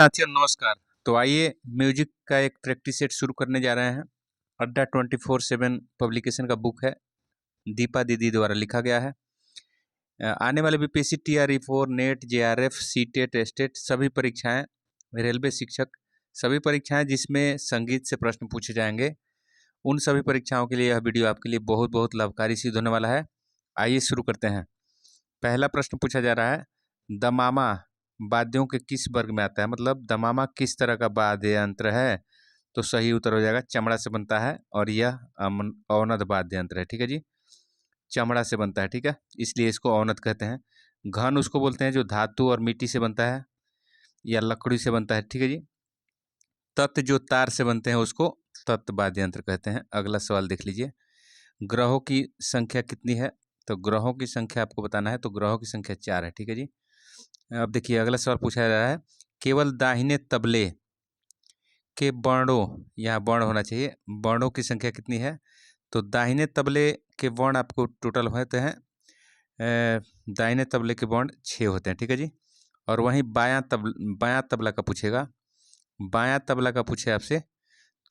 साथियों नमस्कार। तो आइए म्यूजिक का एक प्रैक्टिस सेट शुरू करने जा रहे हैं। अड्डा 24/7 पब्लिकेशन का बुक है, दीपा दीदी द्वारा लिखा गया है। आने वाले BPSC TRE4 net JRF CTET estate सभी परीक्षाएं, रेलवे शिक्षक सभी परीक्षाएं जिसमें संगीत से प्रश्न पूछे जाएंगे, उन सभी परीक्षाओं के लिए यह वीडियो आपके लिए बहुत बहुत लाभकारी सिद्ध होने वाला है। आइए शुरू करते हैं। पहला प्रश्न पूछा जा रहा है, दमामा वाद्यों के किस वर्ग में आता है, मतलब दमामा किस तरह का वाद्य यंत्र है। तो सही उत्तर हो जाएगा चमड़ा से बनता है और यह अवनद वाद्य यंत्र है। ठीक है जी, चमड़ा से बनता है, ठीक है, इसलिए इसको अवनद कहते हैं। घन उसको बोलते हैं जो धातु और मिट्टी से बनता है या लकड़ी से बनता है। ठीक है जी, तत् जो तार से बनते हैं उसको तत् वाद्य यंत्र कहते हैं। अगला सवाल देख लीजिए, ग्रहों की संख्या कितनी है। तो ग्रहों की संख्या आपको बताना है, तो ग्रहों की संख्या 4 है। ठीक है जी, अब देखिए अगला सवाल पूछा जा रहा है, केवल दाहिने तबले के वर्णों, यहाँ वर्ण होना चाहिए, वर्णों की संख्या कितनी है। तो दाहिने तबले के वर्ण आपको टोटल होते हैं, दाहिने तबले के वर्ण 6 होते हैं। ठीक है जी, और वहीं बायां तबला का पूछेगा, बायां तबला का पूछे आपसे,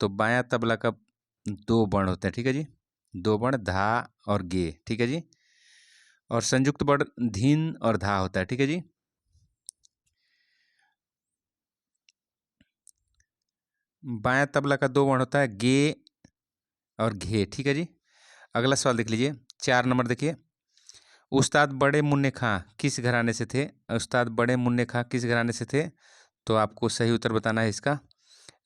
तो बायां तबला का 2 वर्ण होते हैं। ठीक है जी, 2 वर्ण धा और गे। ठीक है जी, और संयुक्त वर्ण धीन और धा होता है। ठीक है जी, बायां तबला का 2 वर्ण होता है गे और घे। ठीक है जी, अगला सवाल देख लीजिए, 4 नंबर देखिए, उस्ताद बड़े मुन्ने खां किस घराने से थे। उस्ताद बड़े मुन्ने खां किस घराने से थे। तो आपको सही उत्तर बताना है इसका,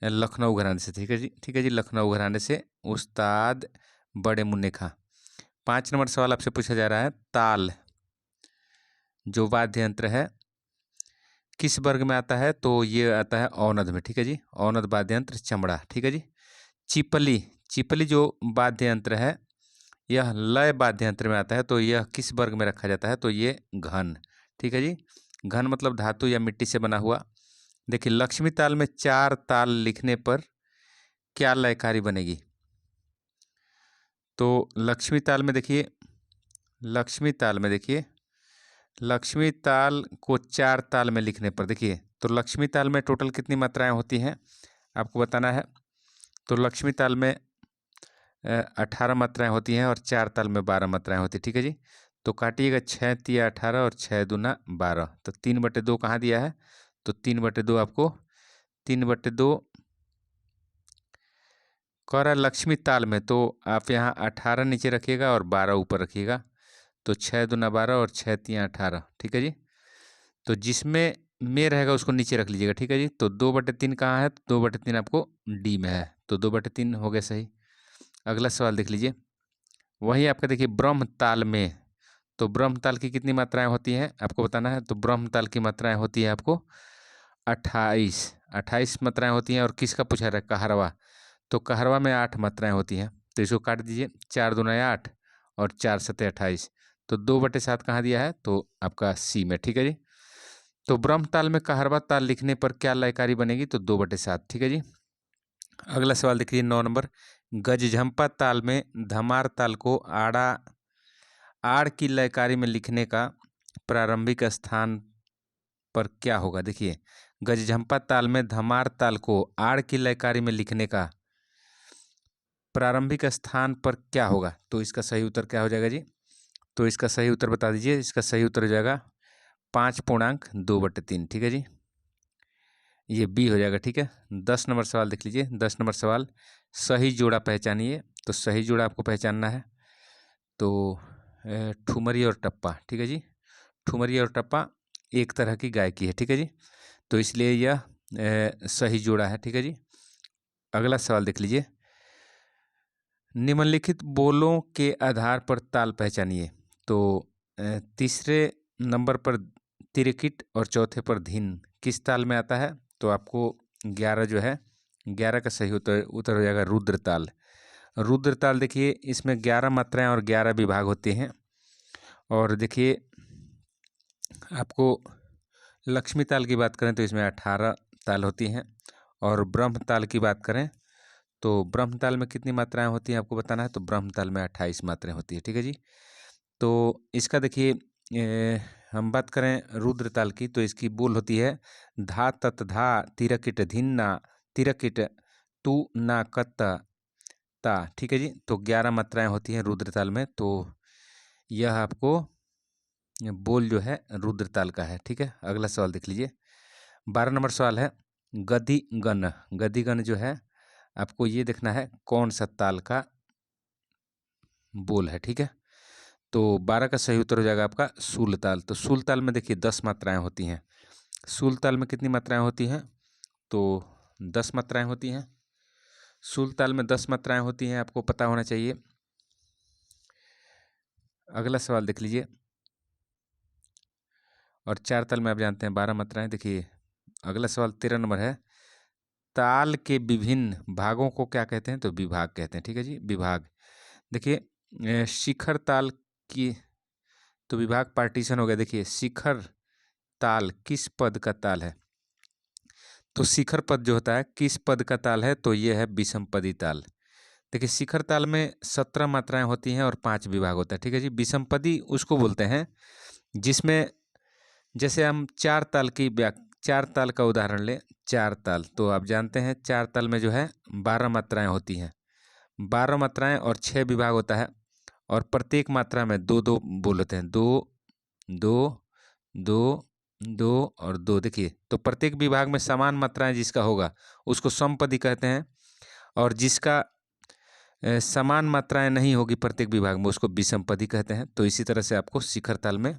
लखनऊ घराने से। ठीक है जी, ठीक है जी, लखनऊ घराने से उस्ताद बड़े मुन्ने खां। 5 नंबर सवाल आपसे पूछा जा रहा है, ताल जो वाद्य यंत्र है किस वर्ग में आता है। तो ये आता है औनद में। ठीक है जी, औनद वाद्य यंत्र चमड़ा। ठीक है जी, चिपली, चिपली जो वाद्य यंत्र है यह लय वाद्य यंत्र में आता है, तो यह किस वर्ग में रखा जाता है। तो ये घन। ठीक है जी, घन मतलब धातु या मिट्टी से बना हुआ। देखिए लक्ष्मी ताल में 4 ताल लिखने पर क्या लयकारी बनेगी। तो लक्ष्मी ताल में देखिए, लक्ष्मी ताल में देखिए, लक्ष्मी ताल को 4 ताल में लिखने पर देखिए, तो लक्ष्मी ताल में टोटल कितनी मात्राएं होती हैं आपको बताना है। तो लक्ष्मी ताल में 18 मात्राएं होती हैं और 4 ताल में 12 मात्राएं होती हैं। ठीक है जी, तो काटिएगा, 6 तिया 18 और 6 दूना 12, तो 3/2 कहाँ दिया है। तो 3/2 आपको 3/2 कह रहा है लक्ष्मी ताल में, तो आप यहाँ 18 नीचे रखिएगा और 12 ऊपर रखिएगा, तो 6 दूना 12 और 6 तिया 18। ठीक है जी, तो जिसमें में रहेगा उसको नीचे रख लीजिएगा। ठीक है जी, तो 2/3 कहाँ है, तो 2/3 आपको डी में है, तो 2/3 हो गया सही। अगला सवाल देख लीजिए, वही आपका देखिए ब्रह्म ताल में, तो ब्रह्म ताल की कितनी मात्राएं होती हैं आपको बताना है। तो ब्रह्म ताल की मात्राएं होती है आपको 28 मात्राएं होती हैं। और किसका पूछा रहा है, कहरवा, तो कहरवा में 8 मात्राएं होती हैं। तो इसको काट दीजिए, 4 दूना 8 और 4 सत्ते 28, तो 2/7 कहाँ दिया है, तो आपका सी में। ठीक है जी, तो ब्रह्म ताल में कहरवा ताल लिखने पर क्या लयकारी बनेगी, तो 2/7। ठीक है जी, अगला सवाल देखिए 9 नंबर, गजझंपा ताल में धमार ताल को आड़ की लयकारी में लिखने का प्रारंभिक स्थान पर क्या होगा। देखिए गजझंपा ताल में धमार ताल को आड़ की लयकारी में लिखने का प्रारंभिक स्थान पर क्या होगा। तो इसका सही उत्तर क्या हो जाएगा जी। तो इसका सही उत्तर बता दीजिए, इसका सही उत्तर हो जाएगा 5.2/3। ठीक है जी, ये बी हो जाएगा। ठीक है, 10 नंबर सवाल देख लीजिए, 10 नंबर सवाल, सही जोड़ा पहचानिए। तो सही जोड़ा आपको पहचानना है, तो ठुमरी और टप्पा। ठीक है जी, ठुमरी और टप्पा एक तरह की गायकी है। ठीक है जी, तो इसलिए यह सही जोड़ा है। ठीक है जी, अगला सवाल देख लीजिए, निम्नलिखित बोलों के आधार पर ताल पहचानिए। तो तीसरे नंबर पर तिरकिट और चौथे पर धीन किस ताल में आता है। तो आपको 11 जो है, 11 का सही उत्तर हो जाएगा रुद्र ताल। रुद्र ताल देखिए, इसमें 11 मात्राएं और 11 विभाग होते हैं। और देखिए आपको लक्ष्मी ताल की बात करें तो इसमें 18 ताल होती हैं, और ब्रह्म ताल की बात करें तो ब्रह्म ताल में कितनी मात्राएं होती हैं आपको बताना है। तो ब्रह्म ताल में 28 मात्राएं होती है। ठीक है जी, तो इसका देखिए हम बात करें रुद्र ताल की तो इसकी बोल होती है धा तत धा तिरकिट धिन्ना तिरकिट तू ना कत ता। ठीक है जी, तो 11 मात्राएं होती हैं रुद्र ताल में। तो यह आपको बोल जो है रुद्र ताल का है। ठीक है, अगला सवाल देख लीजिए। 12 नंबर सवाल है गति गण। गति गण जो है आपको ये देखना है कौन सा ताल का बोल है। ठीक है, तो 12 का सही उत्तर हो जाएगा आपका सूल ताल। तो सूल ताल में देखिए 10 मात्राएं होती हैं। सूल ताल में कितनी मात्राएं होती हैं? तो 10 मात्राएं होती हैं। सूल ताल में 10 मात्राएं होती हैं, आपको पता होना चाहिए। अगला सवाल देख लीजिए। और 4 ताल में आप जानते हैं 12 मात्राएं। देखिए अगला सवाल 13 नंबर है ताल के विभिन्न भागों को क्या कहते हैं? तो विभाग कहते हैं। ठीक है जी, विभाग। देखिए शिखर ताल की तो विभाग पार्टीशन हो गया। देखिए शिखर ताल किस पद का ताल है? तो शिखर पद जो होता है किस पद का ताल है? तो ये है विषमपदी ताल। देखिए शिखर ताल में 17 मात्राएं होती हैं और 5 विभाग होता है। ठीक है जी, विषमपदी उसको बोलते हैं जिसमें जैसे हम 4 ताल की 4 ताल का उदाहरण लें। 4 ताल तो आप जानते हैं 4 ताल में जो है 12 मात्राएं होती हैं। 12 मात्राएं और 6 विभाग होता है और प्रत्येक मात्रा में 2-2 बोल होते हैं। 2 2 2 2 और 2। देखिए तो प्रत्येक विभाग में समान मात्राएं जिसका होगा उसको समपदी कहते हैं और जिसका समान मात्राएं नहीं होगी प्रत्येक विभाग में उसको विषमपदी कहते हैं। तो इसी तरह से आपको शिखर ताल में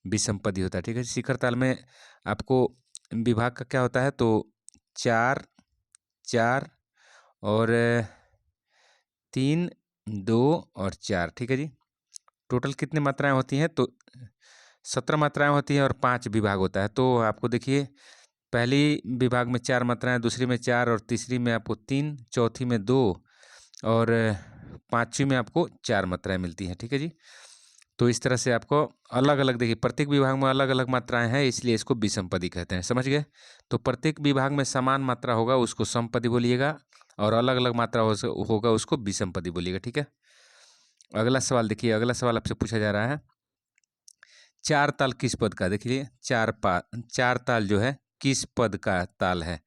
विषमपदी होता है। ठीक है, शिखर ताल में आपको विभाग का क्या होता है? तो 4 4 और 3 2 और 4। ठीक है जी, टोटल कितनी मात्राएं होती हैं? तो 17 मात्राएं होती हैं और 5 विभाग होता है। तो आपको देखिए पहली विभाग में 4 मात्राएं, दूसरी में 4 और तीसरी में आपको 3, चौथी में 2 और पांचवी में आपको 4 मात्राएं मिलती हैं। ठीक है जी, तो इस तरह से आपको अलग अलग देखिए प्रत्येक विभाग में अलग अलग मात्राएं हैं, इसलिए इसको विषमपदी कहते हैं। समझ गए? तो प्रत्येक विभाग में समान मात्रा होगा उसको समपदी बोलिएगा और अलग अलग मात्रा होगा उसको विषमपदी बोलिएगा। ठीक है, अगला सवाल देखिए। अगला सवाल आपसे पूछा जा रहा है 4 ताल किस पद का? देखिए 4 ताल जो है किस पद का ताल है?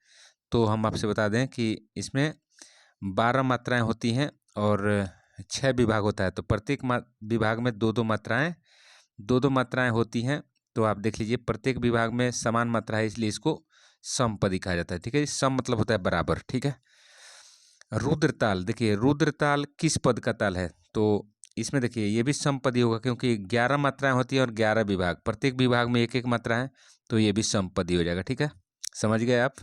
तो हम आपसे बता दें कि इसमें 12 मात्राएं होती हैं और 6 विभाग होता है। तो प्रत्येक विभाग में 2-2 मात्राएं होती हैं। तो आप देख लीजिए प्रत्येक विभाग में समान मात्रा है, इसलिए इसको समपदी कहा जाता है। ठीक है, सम मतलब होता है बराबर। ठीक है, रुद्र ताल। देखिए रुद्र ताल किस पद का ताल है? तो इसमें देखिए ये भी समपदी होगा क्योंकि 11 मात्राएं होती हैं और 11 विभाग, प्रत्येक विभाग में 1-1 मात्रा है, तो ये भी समपदी हो जाएगा। ठीक है, समझ गए आप?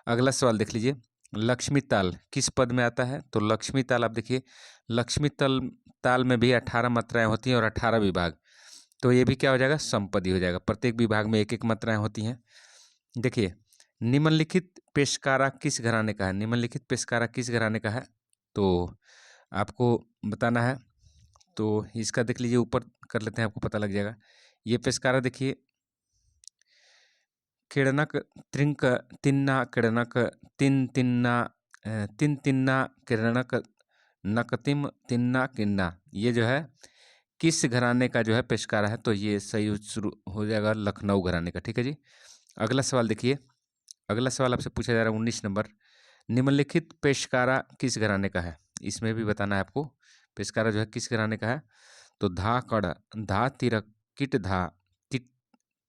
अगला सवाल देख लीजिए। लक्ष्मी ताल किस पद में आता है? तो लक्ष्मी ताल आप देखिए लक्ष्मी ताल में भी 18 मात्राएं होती हैं और 18 विभाग, तो ये भी क्या हो जाएगा? समपदी हो जाएगा। प्रत्येक विभाग में 1-1 मात्राएं होती हैं। देखिए निम्नलिखित पेशकारा किस घराने का है? निम्नलिखित पेशकारा किस घराने का है? तो आपको बताना है। तो इसका देख लीजिए, ऊपर कर लेते हैं, आपको पता लग जाएगा। ये पेशकारा देखिए किड़नक त्रिंक तिन्ना किड़नक तिन तिन्ना तिन तिन्ना किरणक नकतिम तिन्ना किन्ना, ये जो है किस घराने का जो है पेशकारा है? तो ये सही शुरू हो जाएगा लखनऊ घराने का। ठीक है जी, अगला सवाल देखिए। अगला सवाल आपसे पूछा जा रहा है 19 नंबर निम्नलिखित पेशकारा किस घराने का है? इसमें भी बताना है आपको पेशकारा जो है किस घराने का है। तो धा कड़ धा तिरकिट धा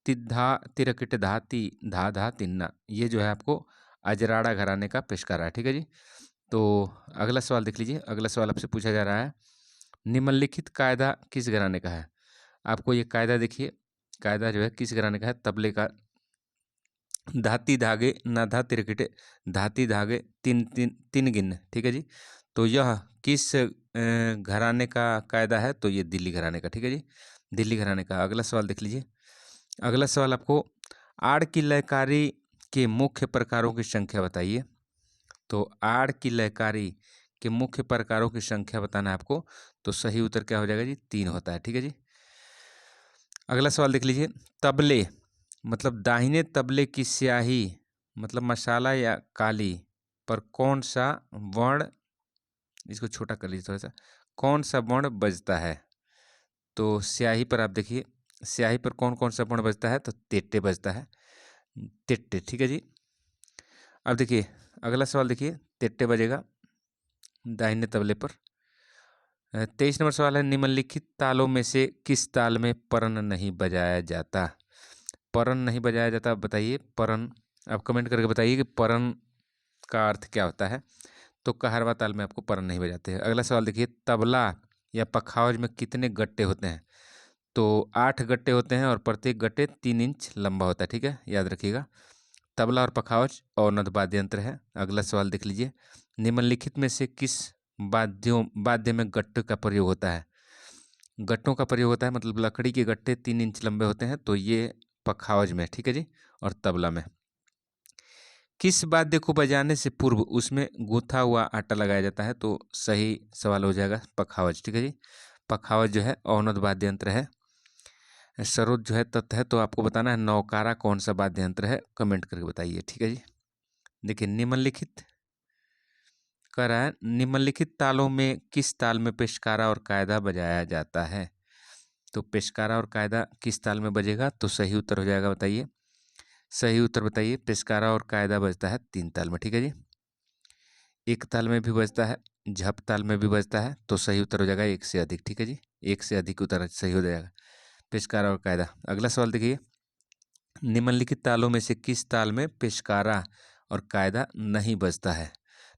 तिद्धा तिरकिट धाती धा धा तिन्ना, ये जो है आपको अजराड़ा घराने का पेशकारा है। ठीक है जी, तो अगला सवाल देख लीजिए। अगला सवाल आपसे पूछा जा रहा है निम्नलिखित कायदा किस घराने का है? आपको ये कायदा देखिए, कायदा जो है किस घराने का है? तबले का। धाती धागे नाधा तिरकिटे धाती धागे तीन तीन तीन गिन। ठीक है जी, तो यह किस घराने का कायदा है? तो ये दिल्ली घराने का। ठीक है जी, दिल्ली घराने का। अगला सवाल देख लीजिए। अगला सवाल आपको आड़ की लयकारी के मुख्य प्रकारों की संख्या बताइए। तो आड़ की लयकारी के मुख्य प्रकारों की संख्या बताना है आपको। तो सही उत्तर क्या हो जाएगा जी? 3 होता है। ठीक है जी, अगला सवाल देख लीजिए। तबले मतलब दाहिने तबले की स्याही मतलब मसाला या काली पर कौन सा वर्ण, इसको छोटा कर लीजिए थोड़ा सा, कौन सा वर्ण बजता है? तो स्याही पर आप देखिए स्याही पर कौन कौन सा वर्ण बजता है? तो तेट्टे बजता है, तेट्टे। ठीक है जी। अब देखिए अगला सवाल, देखिए तेट्टे बजेगा दाहिने तबले पर। 23 नंबर सवाल है, निम्नलिखित तालों में से किस ताल में परण नहीं बजाया जाता? परण नहीं बजाया जाता, बताइए परण। आप कमेंट करके बताइए कि परण का अर्थ क्या होता है। तो कहारवा ताल में आपको परण नहीं बजाते हैं। अगला सवाल देखिए, तबला या पखावज में कितने गट्टे होते हैं? तो 8 गट्टे होते हैं और प्रत्येक गट्टे 3 इंच लंबा होता है। ठीक है, याद रखिएगा। तबला और पखावज अवनद वाद्य यंत्र है। अगला सवाल देख लीजिए, निम्नलिखित में से किस वाद्य में गट्टे का प्रयोग होता है? गट्टों का प्रयोग होता है, मतलब लकड़ी के गट्टे 3 इंच लंबे होते हैं, तो ये पखावज में। ठीक है जी। और तबला में। किस वाद्य को बजाने से पूर्व उसमें गूंथा हुआ आटा लगाया जाता है? तो सही सवाल हो जाएगा पखावज। ठीक है जी। पखावज जो है अवनद वाद्य यंत्र है। सरोद जो है तत्व है, तो आपको बताना है नौकारा कौन सा वाद्य यंत्र है, कमेंट करके बताइए। ठीक है जी। देखिए निम्नलिखित कह रहा है, निम्नलिखित तालों में किस ताल में पेशकारा और कायदा बजाया जाता है? तो पेशकारा और कायदा किस ताल में बजेगा? तो सही उत्तर हो जाएगा, बताइए सही उत्तर बताइए। पेशकारा और कायदा बजता है 3 ताल में। ठीक है जी। एक ताल में भी बजता है, झप ताल में भी बजता है, तो सही उत्तर हो जाएगा 1 से अधिक। ठीक है जी। 1 से अधिक उत्तर सही हो जाएगा, पेशकारा और कायदा। अगला सवाल देखिए, निम्नलिखित तालों में से किस ताल में पेशकारा और कायदा नहीं बजता है?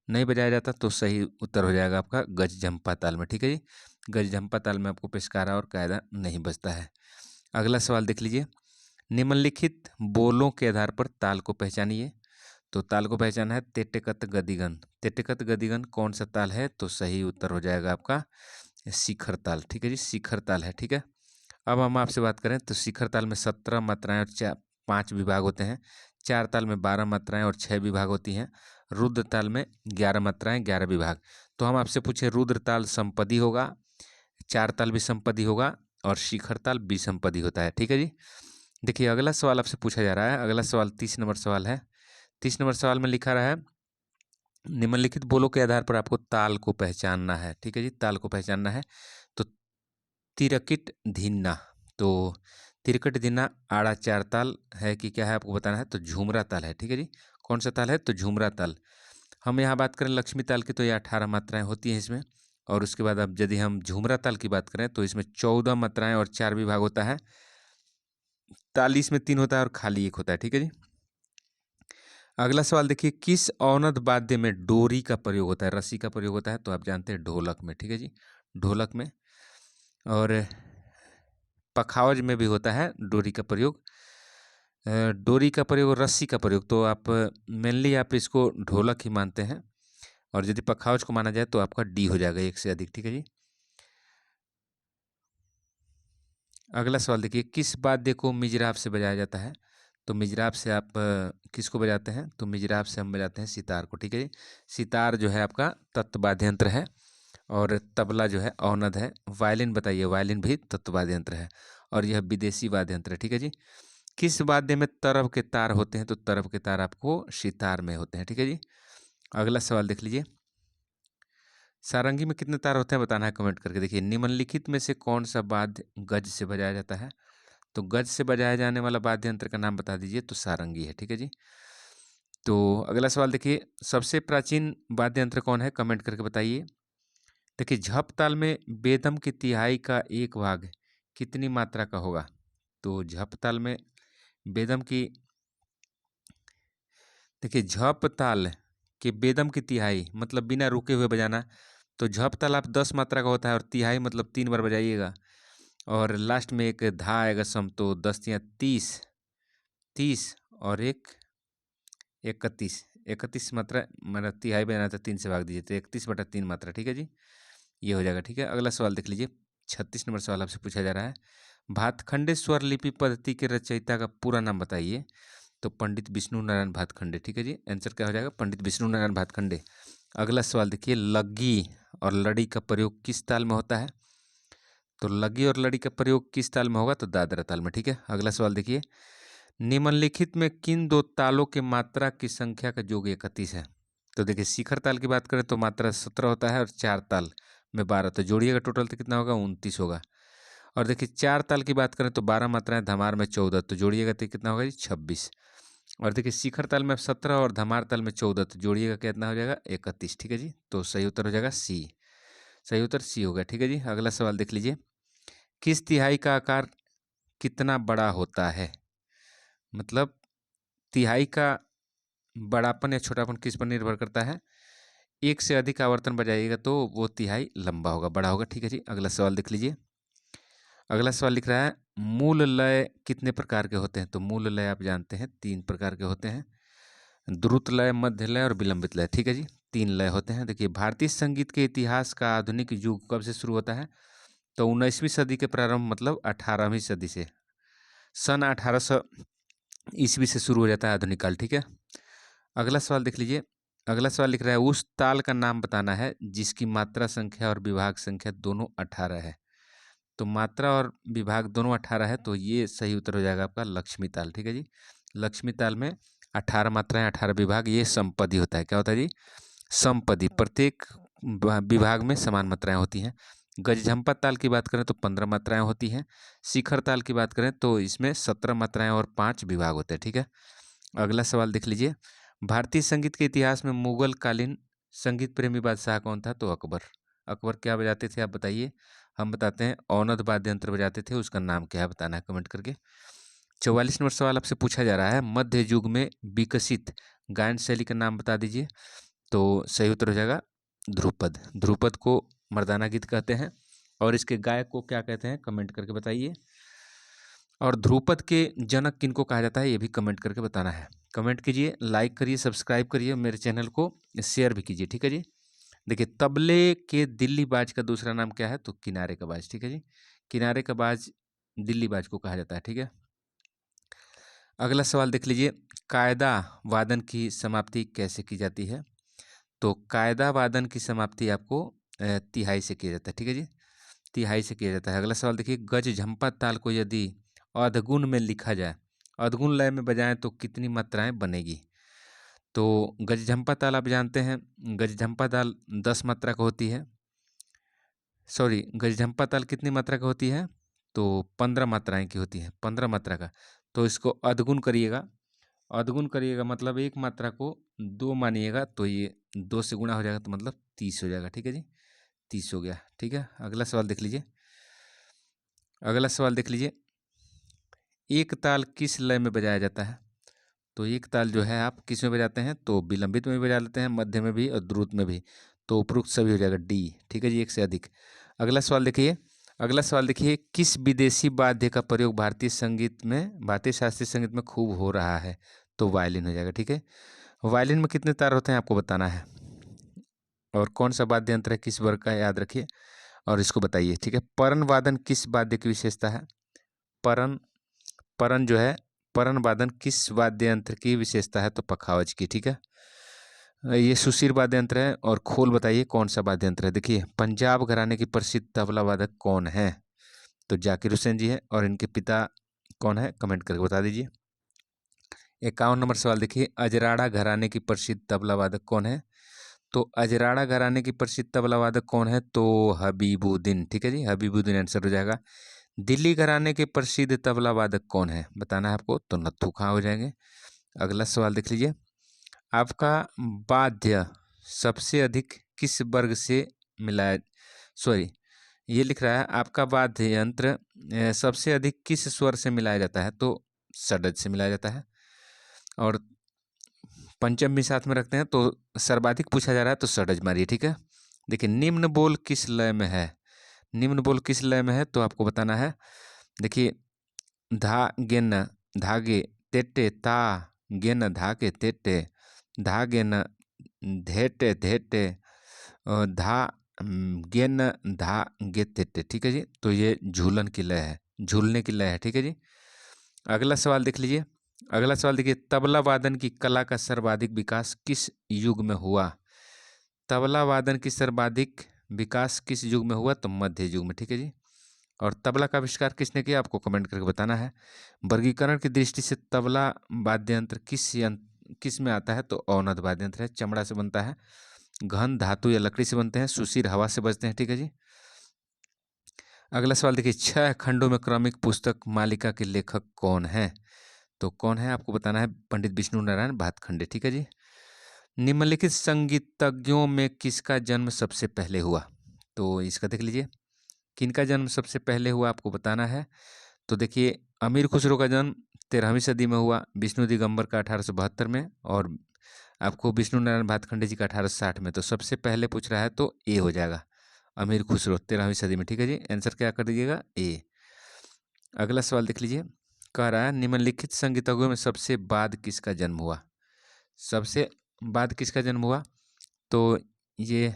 नहीं बजाया जाता, तो सही उत्तर हो जाएगा आपका गज झंपा ताल में। ठीक है जी। गज झंपा ताल में आपको पेशकारा और कायदा नहीं बजता है। अगला सवाल देख लीजिए, निम्नलिखित बोलों के आधार पर ताल को पहचानिए। तो ताल को पहचाना है तेट्टेकत गदिगन। तेट्टेकत गदिगन कौन सा ताल है? तो सही उत्तर हो जाएगा आपका शिखर ताल। ठीक है जी, शिखर ताल है। ठीक है। अब हम आपसे बात करें तो शिखर ताल में 17 मात्राएं और 5 विभाग होते हैं। 4 ताल में 12 मात्राएं और 6 विभाग होती हैं। रुद्र ताल में 11 मात्राएं 11 विभाग। तो हम आपसे पूछे, रुद्र ताल संपदी होगा, 4 ताल भी संपदी होगा और शिखर ताल विसंपदी होता है। ठीक है जी। देखिए अगला सवाल आपसे पूछा जा रहा है। अगला सवाल 30 नंबर सवाल है। 30 नंबर सवाल में लिखा रहा है, निम्नलिखित बोलों के आधार पर आपको ताल को पहचानना है। ठीक है जी, ताल को पहचानना है। तो तिरकिट धिन्ना, तो तिरकट धिन्ना आड़ा 4 ताल है कि क्या है आपको बताना है। तो झूमरा ताल है। ठीक है जी। कौन सा ताल है? तो झूमरा ताल। हम यहाँ बात करें लक्ष्मी ताल की, तो ये 18 मात्राएं होती हैं इसमें। और उसके बाद अब यदि हम झूमरा ताल की बात करें तो इसमें 14 मात्राएं और 4 विभाग होता है। ताली इसमें 3 होता है और खाली 1 होता है। ठीक है जी। अगला सवाल देखिए, किस औनद वाद्य में डोरी का प्रयोग होता है, रस्सी का प्रयोग होता है? तो आप जानते हैं ढोलक में। ठीक है जी, ढोलक में। और पखावज में भी होता है डोरी का प्रयोग। डोरी का प्रयोग, रस्सी का प्रयोग, तो आप मेनली आप इसको ढोलक ही मानते हैं। और यदि पखावज को माना जाए तो आपका डी हो जाएगा 1 से अधिक। ठीक है जी। अगला सवाल देखिए, किस वाद्य को मिजराब से बजाया जाता है? तो मिजराब से आप किसको बजाते हैं? तो मिजराब से हम बजाते हैं सितार को। ठीक है जी। सितार जो है आपका तत्व वाद्य यंत्र है और तबला जो है औनद है। वायलिन बताइए, वायलिन भी तत्व वाद्य यंत्र है और यह विदेशी वाद्य यंत्र है। ठीक है जी। किस वाद्य में तरब के तार होते हैं? तो तरब के तार आपको सितार में होते हैं। ठीक है जी। अगला सवाल देख लीजिए, सारंगी में कितने तार होते हैं बताना है कमेंट करके। देखिए निम्नलिखित में से कौन सा वाद्य गज से बजाया जाता है? तो गज से बजाया जाने वाला वाद्य यंत्र का नाम बता दीजिए। तो सारंगी है। ठीक है जी। तो अगला सवाल देखिए, सबसे प्राचीन वाद्य यंत्र कौन है, कमेंट करके बताइए। देखिए झप ताल में बेदम की तिहाई का 1 भाग कितनी मात्रा का होगा? तो झप ताल में बेदम की, देखिए झप ताल के बेदम की तिहाई मतलब बिना रुके हुए बजाना। तो झप ताल आप 10 मात्रा का होता है और तिहाई मतलब 3 बार बजाइएगा और लास्ट में एक धा आएगा सम, तो 10 या 30, 30 और एक 31, 31 मात्रा, मतलब तिहाई बजाना था 3 से भाग दीजिए तो 31/3 मात्रा। ठीक है जी, ये हो जाएगा। ठीक है। अगला सवाल देख लीजिए, 36 नंबर सवाल आपसे पूछा जा रहा है, भातखंडे स्वर लिपि पद्धति के रचयिता का पूरा नाम बताइए। तो पंडित विष्णु नारायण भातखंडे। ठीक है जी, आंसर क्या हो जाएगा? पंडित विष्णु नारायण भातखंडे। अगला सवाल देखिए, लग्गी और लड़ी का प्रयोग किस ताल में होता है? तो लग्गी और लड़ी का प्रयोग किस ताल में होगा? तो दादरा ताल में। ठीक है। अगला सवाल देखिए, निम्नलिखित में किन 2 तालों के मात्रा की संख्या का योग 31 है? तो देखिए शिखर ताल की बात करें तो मात्रा 17 होता है और 4 ताल में 12, तो जोड़िएगा टोटल तो कितना होगा? 29 होगा। और देखिए 4 ताल की बात करें तो 12 मात्राएं, धमार में 14, तो जोड़िएगा तो कितना होगा जी 26। और देखिए शिखर ताल में 17 और धमार ताल में 14, तो जोड़िएगा कितना हो जाएगा 31। ठीक है जी, तो सही उत्तर हो जाएगा सी। सही उत्तर सी हो गया। ठीक है जी, अगला सवाल देख लीजिए। किस तिहाई का आकार कितना बड़ा होता है? मतलब तिहाई का बड़ापन या छोटापन किस पर निर्भर करता है? एक से अधिक आवर्तन बजाइएगा तो वो तिहाई लंबा होगा, बड़ा होगा। ठीक है जी, अगला सवाल देख लीजिए। अगला सवाल लिख रहा है मूल लय कितने प्रकार के होते हैं? तो मूल लय आप जानते हैं 3 प्रकार के होते हैं, द्रुत लय, मध्य लय और विलंबित लय। ठीक है जी, 3 लय होते हैं। देखिए भारतीय संगीत के इतिहास का आधुनिक युग कब से शुरू होता है? तो 19वीं सदी के प्रारंभ, मतलब 18वीं सदी से, सन 1800 ईस्वी से शुरू हो जाता है आधुनिक काल। ठीक है, अगला सवाल देख लीजिए। अगला सवाल लिख रहा है उस ताल का नाम बताना है जिसकी मात्रा संख्या और विभाग संख्या दोनों 18 है। तो मात्रा और विभाग दोनों 18 है, तो ये सही उत्तर हो जाएगा आपका लक्ष्मी ताल। ठीक है जी, लक्ष्मी ताल में 18 मात्राएं, 18 विभाग, ये समपदी होता है। क्या होता है जी? समपदी। प्रत्येक विभाग में समान मात्राएं होती हैं। गजझंपा ताल की बात करें तो 15 मात्राएं होती हैं। शिखर ताल की बात करें तो इसमें 17 मात्राएं और 5 विभाग होते हैं। ठीक है, अगला सवाल देख लीजिए। भारतीय संगीत के इतिहास में मुगल कालीन संगीत प्रेमी बादशाह कौन था? तो अकबर। अकबर क्या बजाते थे आप बताइए? हम बताते हैं औनद वाद्य यंत्र बजाते थे, उसका नाम क्या है बताना है कमेंट करके। 44 नंबर सवाल आपसे पूछा जा रहा है मध्य युग में विकसित गायन शैली का नाम बता दीजिए। तो सही उत्तर हो जाएगा ध्रुपद। ध्रुपद को मर्दाना गीत कहते हैं और इसके गायक को क्या कहते हैं कमेंट करके बताइए। और ध्रुपद के जनक किनको कहा जाता है ये भी कमेंट करके बताना है। कमेंट कीजिए, लाइक करिए, सब्सक्राइब करिए, मेरे चैनल को शेयर भी कीजिए। ठीक है जी, देखिए तबले के दिल्ली बाज का दूसरा नाम क्या है? तो किनारे का बाज। ठीक है जी, किनारे का बाज दिल्ली बाज को कहा जाता है। ठीक है, अगला सवाल देख लीजिए। कायदा वादन की समाप्ति कैसे की जाती है? तो कायदा वादन की समाप्ति आपको तिहाई से किया जाता है। ठीक है जी, तिहाई से किया जाता है। अगला सवाल देखिए। गज झंपा ताल को यदि अधगुण में लिखा जाए, अधगुण लय में बजाएं तो कितनी मात्राएं बनेगी? तो गजझंपा ताल आप जानते हैं, गजझंपा ताल 10 मात्रा का होती है। सॉरी, गजझंपा ताल कितनी मात्रा का होती है? तो 15 मात्राएं की होती है, 15 मात्रा का। तो इसको अधगुण करिएगा, अधगुण करिएगा मतलब एक मात्रा को 2 मानिएगा तो ये 2 से गुणा हो जाएगा, तो मतलब 30 हो जाएगा। ठीक है जी, 30 हो गया। ठीक है, अगला सवाल देख लीजिए। अगला सवाल देख लीजिए। एक ताल किस लय में बजाया जाता है? तो एक ताल जो है आप किस में बजाते हैं? तो विलंबित में भी बजा लेते हैं, मध्य में भी और द्रुत में भी। तो उपरोक्त सभी हो जाएगा डी। ठीक है जी, एक से अधिक। अगला सवाल देखिए। अगला सवाल देखिए, किस विदेशी वाद्य का प्रयोग भारतीय संगीत में, भारतीय शास्त्रीय संगीत में खूब हो रहा है? तो वायलिन हो जाएगा। ठीक है, वायलिन में कितने तार होते हैं आपको बताना है, और कौन सा वाद्य यंत्र है, किस वर्ग का है, याद रखिए और इसको बताइए। ठीक है, परन वादन किस वाद्य की विशेषता है? परन, परन जो है, परन वादन किस वाद्य यंत्र की विशेषता है? तो पखावज की। ठीक है, ये सुशीर वाद्य यंत्र है। और खोल बताइए कौन सा वाद्य यंत्र है? देखिए पंजाब घराने की प्रसिद्ध तबला वादक कौन है? तो जाकिर हुसैन जी है। और इनके पिता कौन है कमेंट करके बता दीजिए। 51 नंबर सवाल देखिए। अजराड़ा घराने की प्रसिद्ध तबला वादक कौन है? तो अजराड़ा घराने की प्रसिद्ध तबला वादक कौन है? तो हबीबुद्दीन। ठीक है जी, हबीबुद्दीन आंसर हो जाएगा। दिल्ली घराने के प्रसिद्ध तबला वादक कौन है बताना है आपको, तो नत्थू खां हो जाएंगे। अगला सवाल देख लीजिए। आपका वाद्य सबसे अधिक किस वर्ग से मिलाया, सॉरी ये लिख रहा है आपका वाद्य यंत्र सबसे अधिक किस स्वर से मिलाया जाता है? तो षड्ज से मिलाया जाता है। और पंचम भी साथ में रखते हैं, तो सर्वाधिक पूछा जा रहा है तो षड्ज मारिए। ठीक है, देखिए निम्न बोल किस लय में है? निम्न बोल किस लय में है तो आपको बताना है। देखिए धा गेन धागे तेटे ता गेन धागे तेटे धागे न धेटे धेटे धा गेन धा गे तेटे। ठीक है जी, तो ये झूलन की लय है, झूलने की लय है। ठीक है जी, अगला सवाल देख लीजिए। अगला सवाल देखिए। तबला वादन की कला का सर्वाधिक विकास किस युग में हुआ? तबला वादन की सर्वाधिक विकास किस युग में हुआ? तो मध्य युग में। ठीक है जी, और तबला का आविष्कार किसने किया आपको कमेंट करके बताना है। वर्गीकरण की दृष्टि से तबला वाद्य यंत्र किस में आता है? तो औनद वाद्य यंत्र है, चमड़ा से बनता है, घन धातु या लकड़ी से बनते हैं, सुशीर हवा से बजते हैं। ठीक है जी, अगला सवाल देखिए, 6 खंडों में क्रमिक पुस्तक मालिका के लेखक कौन है? तो कौन है आपको बताना है, पंडित विष्णु नारायण भातखंडे। ठीक है जी। निम्नलिखित संगीतज्ञों में किसका जन्म सबसे पहले हुआ? तो इसका देख लीजिए, किनका जन्म सबसे पहले हुआ आपको बताना है। तो देखिए, अमीर खुसरो का जन्म 13वीं सदी में हुआ, विष्णु दिगंबर का 1872 में, और आपको विष्णु नारायण भातखंडे जी का 1860 में। तो सबसे पहले पूछ रहा है तो ए हो जाएगा, अमीर खुसरो 13वीं सदी में। ठीक है जी, आंसर क्या कर दीजिएगा, ए। अगला सवाल देख लीजिए, कह रहा है निम्नलिखित संगीतज्ञों में सबसे बाद किसका जन्म हुआ? सबसे बाद किसका जन्म हुआ? तो ये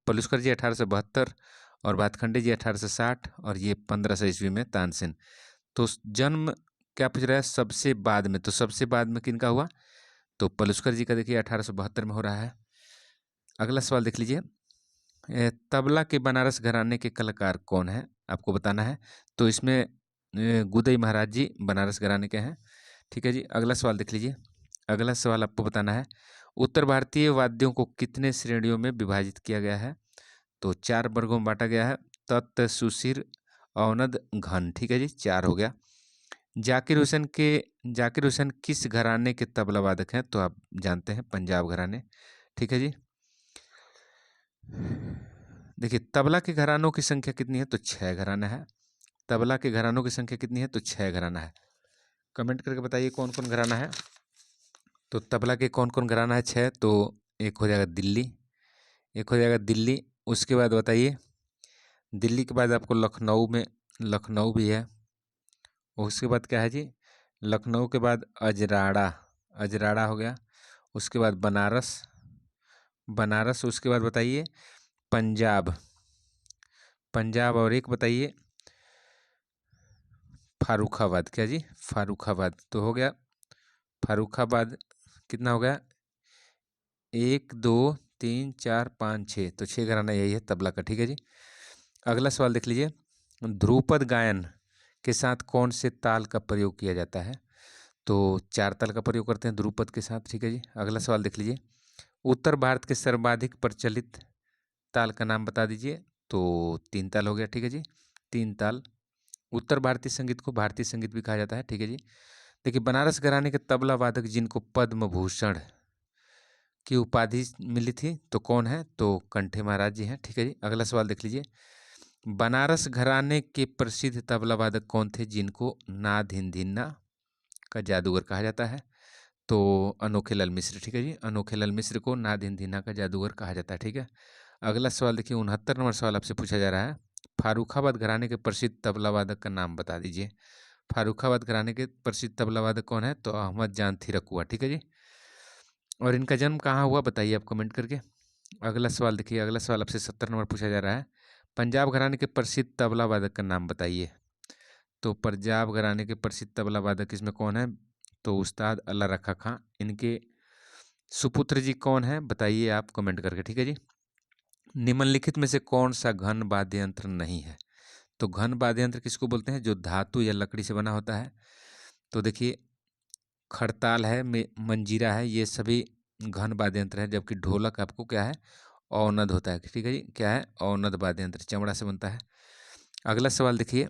पलुस्कर जी 1872 और भातखंडे जी 1860, और ये 1500 ईस्वी में तानसेन। तो जन्म क्या पूछ रहा है, सबसे बाद में। तो सबसे बाद में किनका हुआ? तो पलुस्कर जी का देखिए 1872 में हो रहा है। अगला सवाल देख लीजिए, तबला के बनारस घराने के कलाकार कौन है आपको बताना है। तो इसमें गुदई महाराज जी बनारस घराने के हैं। ठीक है जी। अगला सवाल देख लीजिए, अगला सवाल आपको बताना है, उत्तर भारतीय वाद्यों को कितने श्रेणियों में विभाजित किया गया है? तो 4 वर्गों में बांटा गया है, तत्, सुशिर, औनद, घन। ठीक है जी, 4 हो गया। जाकिर हुसैन किस घराने के तबला वादक हैं? तो आप जानते हैं, पंजाब घराने। ठीक है जी। देखिए, तबला के घरानों की संख्या कितनी है? तो 6 घराना है। तबला के घरानों की संख्या कितनी है? तो 6 घराना है। कमेंट करके बताइए कौन कौन घराना है। तो तबला के कौन कौन घराना है? 6। तो एक हो जाएगा दिल्ली, एक हो जाएगा दिल्ली। उसके बाद बताइए, दिल्ली के बाद आपको लखनऊ में, लखनऊ भी है। उसके बाद क्या है जी, लखनऊ के बाद अजराड़ा, अजराड़ा हो गया। उसके बाद बनारस, बनारस। उसके बाद बताइए पंजाब, पंजाब। और एक बताइए फारुखाबाद। क्या जी, फारुखाबाद। तो हो गया फारुखाबाद। कितना हो गया? 1 2 3 4 5 6। तो 6 घराना यही है तबला का। ठीक है जी। अगला सवाल देख लीजिए, ध्रुपद गायन के साथ कौन से ताल का प्रयोग किया जाता है? तो 4 ताल का प्रयोग करते हैं ध्रुपद के साथ। ठीक है जी। अगला सवाल देख लीजिए, उत्तर भारत के सर्वाधिक प्रचलित ताल का नाम बता दीजिए। तो 3 ताल हो गया। ठीक है जी, 3 ताल। उत्तर भारतीय संगीत को भारतीय संगीत भी कहा जाता है। ठीक है जी। देखिए, बनारस घराने के तबला वादक जिनको पद्म भूषण की उपाधि मिली थी, तो कौन है? तो कंठे महाराज जी हैं। ठीक है जी। अगला सवाल देख लीजिए, बनारस घराने के प्रसिद्ध तबला वादक कौन थे जिनको नाद हिंदिन्ना का जादूगर कहा जाता है? तो अनोखे लाल मिश्र। ठीक है जी, अनोखे लाल मिश्र को नाद हिंदिन्ना का जादूगर कहा जाता है। ठीक है। अगला सवाल देखिए, 69 नंबर सवाल आपसे पूछा जा रहा है, फारुखाबाद घराने के प्रसिद्ध तबला वादक का नाम बता दीजिए। फारुखाबाद घराने के प्रसिद्ध तबला वादक कौन है? तो अहमद जान थिरकुआ। ठीक है जी। और इनका जन्म कहाँ हुआ बताइए आप कमेंट करके। अगला सवाल देखिए, अगला सवाल आपसे 70 नंबर पूछा जा रहा है, पंजाब घराने के प्रसिद्ध तबला वादक का नाम बताइए। तो पंजाब घराने के प्रसिद्ध तबला वादक इसमें कौन है? तो उस्ताद अल्लाह रखा खां। इनके सुपुत्र जी कौन है बताइए आप कमेंट करके। ठीक है जी। निम्नलिखित में से कौन सा घन वाद्य यंत्र नहीं है? तो घन वाद्य यंत्र किसको बोलते हैं? जो धातु या लकड़ी से बना होता है। तो देखिए, खड़ताल है, मंजीरा है, ये सभी घन वाद्य यंत्र है। जबकि ढोलक आपको क्या है? औनद होता है। ठीक है जी, क्या है? औनद वाद्य यंत्र, चमड़ा से बनता है। अगला सवाल देखिए,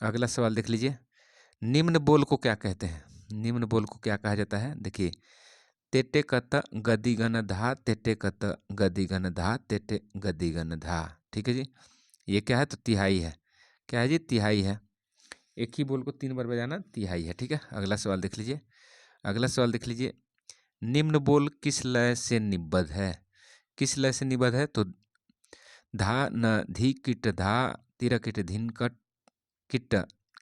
अगला सवाल देख लीजिए, निम्न बोल को क्या कहते हैं? निम्न बोल को क्या कहा जाता है? देखिए, तेटे कत गति गन धा, तेटे कत गति गन धा, तेटे गति गन धा। ठीक है जी। ये क्या है? तो तिहाई है। क्या है जी? तिहाई है। एक ही बोल को 3 बार बजाना तिहाई है। ठीक है। अगला सवाल देख लीजिए, अगला सवाल देख लीजिए, निम्न बोल किस लय से निबद्ध है? किस लय से निबद्ध है? तो धा न धी किट धा, तिर किट धिन कट किट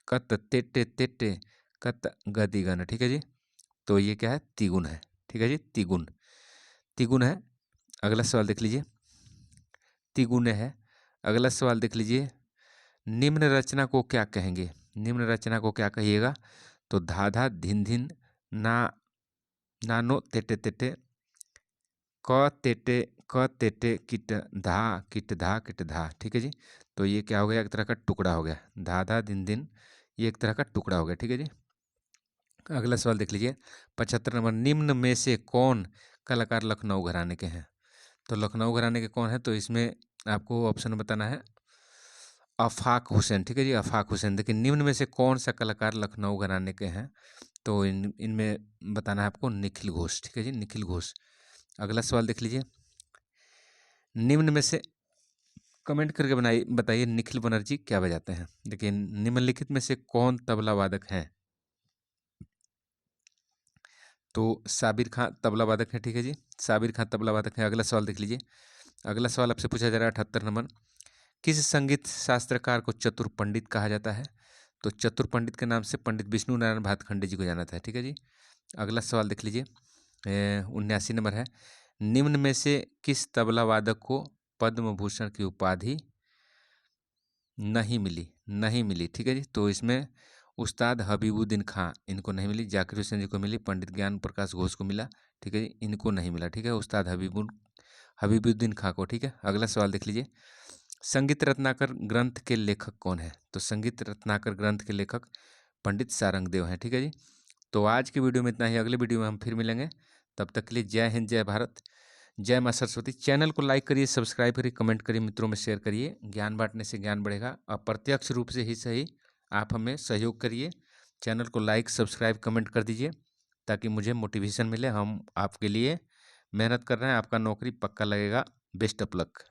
कत तेटे तेटे कत गति गन। ठीक है जी। तो ये क्या है? तिगुन है। ठीक है जी, तिगुन, तिगुन है। अगला सवाल देख लीजिए, तिगुन है। अगला सवाल देख लीजिए, निम्न रचना को क्या कहेंगे? निम्न रचना को क्या कहिएगा? तो धाधा धिन धिन ना नानो तेटे तेटे क तेटे किट धा किट धा। ठीक है जी। तो ये क्या हो गया? एक तरह का टुकड़ा हो गया। धाधा दिन दिन, ये एक तरह का टुकड़ा हो गया। ठीक है जी। अगला सवाल देख लीजिए, 75 नंबर, निम्न में से कौन कलाकार लखनऊ घराने के हैं? तो लखनऊ घराने के कौन है? तो इसमें आपको ऑप्शन बताना है, आफाक हुसैन, ठीक है जी, आफाक हुसैन। देखिए निम्न में से कौन सा कलाकार लखनऊ घराने के हैं? तो इनमें बताना है आपको निखिल घोष, ठीक है जी, निखिल घोष। अगला सवाल देख लीजिए, निम्न में से कमेंट करके बताइए निखिल बनर्जी क्या बजाते हैं? देखिए निम्नलिखित में से कौन तबला वादक हैं? तो साबिर खां तबला वादक है, ठीक है जी, साबिर खां तबला वादक है। अगला सवाल देख लीजिए, अगला सवाल आपसे पूछा जा रहा है 78 नंबर, किस संगीत शास्त्रकार को चतुर पंडित कहा जाता है? तो चतुर पंडित के नाम से पंडित विष्णु नारायण भातखंडे जी को जाना था, ठीक है जी। अगला सवाल देख लीजिए, 79 नंबर है, निम्न में से किस तबला वादक को पद्म भूषण की उपाधि नहीं मिली, ठीक है जी। तो इसमें उस्ताद हबीबुद्दीन खां, इनको नहीं मिली, जाकिर हुसैन जी को मिली, पंडित ज्ञान प्रकाश घोष को मिला, ठीक है जी, इनको नहीं मिला, ठीक है, उस्ताद हबीबुद्दीन खां को, ठीक है। अगला सवाल देख लीजिए, संगीत रत्नाकर ग्रंथ के लेखक कौन है? तो संगीत रत्नाकर ग्रंथ के लेखक पंडित सारंगदेव हैं, ठीक है जी। तो आज की वीडियो में इतना ही, अगले वीडियो में हम फिर मिलेंगे, तब तक के लिए जय हिंद, जय भारत, जय माँ सरस्वती। चैनल को लाइक करिए, सब्सक्राइब करिए, कमेंट करिए, मित्रों में शेयर करिए, ज्ञान बांटने से ज्ञान बढ़ेगा। अप्रत्यक्ष रूप से ही सही आप हमें सहयोग करिए, चैनल को लाइक सब्सक्राइब कमेंट कर दीजिए ताकि मुझे मोटिवेशन मिले। हम आपके लिए मेहनत कर रहे हैं, आपका नौकरी पक्का लगेगा। Best of luck.